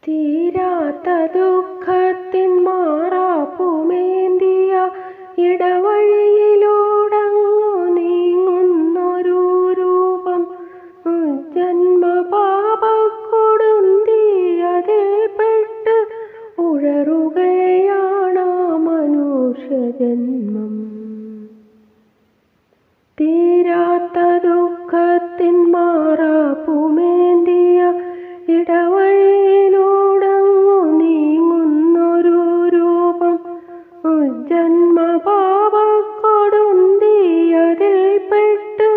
തീരാത്ത ദുഃഖത്തിൻ മാറാപ്പുമേന്തിയ ഇടവഴിയിലൂടങ്ങു നീങ്ങുന്നൊരു രൂപം ജന്മപാപക്കൊടുന്തിയതിൽപ്പെട്ട് ഉഴറുകയാണ് മനുഷ്യജന്മം. തീരാത്ത ദുഃഖത്തിൻ മാറാപ്പുമേന്തിയ ഇടവഴിയിലൂടങ്ങു നീങ്ങുന്നൊരു രൂപം ജന്മപാപക്കൊടുന്തിയതിൽപ്പെട്ട്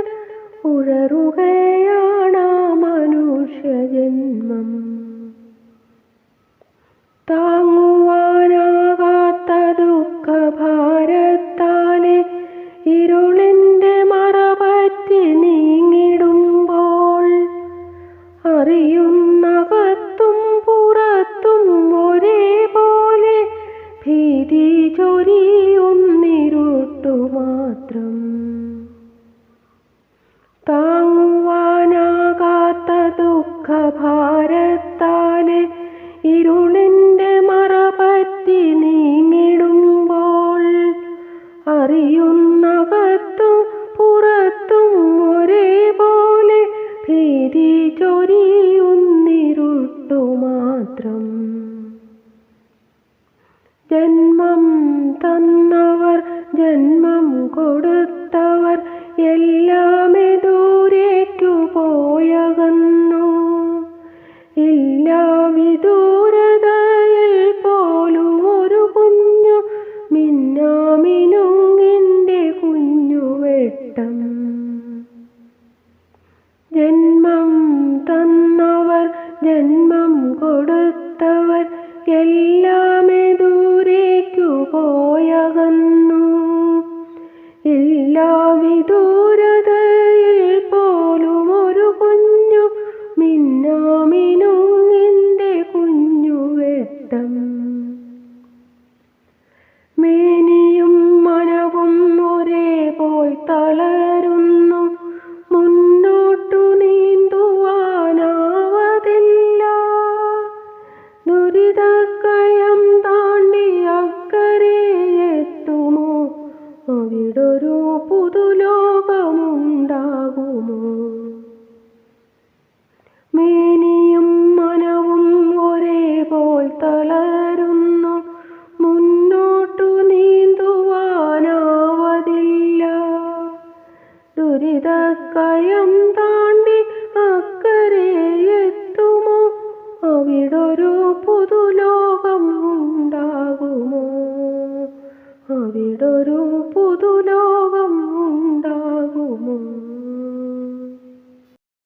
ഉഴറുകയാണ് മനുഷ്യജന്മം. താങ്ങുവാനാകാത്ത ദുഃഖഭാരത്താലെ ഇരുളിൻ്റെ മറപറ്റി നീങ്ങിടുമ്പോൾ അറിയുന്നകത്തും പുറത്തും ഒരേപോലെ ഭീതി ചൊരിയുന്നിരുട്ടു മാത്രം. താങ്ങുവാനാകാത്ത ദുഃഖഭാരത്താലെ ഇരുളിൻ്റെ മറപറ്റി നീങ്ങിടുമ്പോൾ അറിയുന്നകത്തും പുറത്തും ഒരേപോലെ ഭീതി ചൊരിയുന്നിരുട്ടു മാത്രം. ജന്മം തന്നവർ ജന്മം കൊടുത്തവർ എല്ലാമേ ദൂരേക്കു പോയകന്നു. ഇല്ല വിദൂരതയിൽ പോലും ഒരു കുഞ്ഞു മിന്നാമിനുങ്ങിൻ്റെ കുഞ്ഞുവെട്ടം. ജന്മം തന്നവർ ജന്മം കൊടുത്തവർ എല്ലാമേ ദൂരേക്കു പോയകന്നു. ഇല്ല വിദൂരതയിൽ പോലും ഒരു കുഞ്ഞു മിന്നാമിനുങ്ങിൻ്റെ കുഞ്ഞുവെട്ടം. മേനിയും മനവും ഒരേപോൽ തളരുന്നു. മുന്നോട്ടു നീന്തുവാനാവതില്ല. ദുരിതക്കയം താണ്ടി അക്കരെ എത്തുമോ? അവിടൊരു പുതുലോകമുണ്ടാകുമോ? മേനിയും മനവും ഒരേപോൽ തളരുന്നു. മുന്നോട്ടു നീന്തുവാനാവതില്ല. ദുരിതക്കയം താണ്ടി അക്കരെ എത്തുമോ? അവിടൊരു പുതുലോകം ഉണ്ടാകുമോ? അവിടൊരു പുതു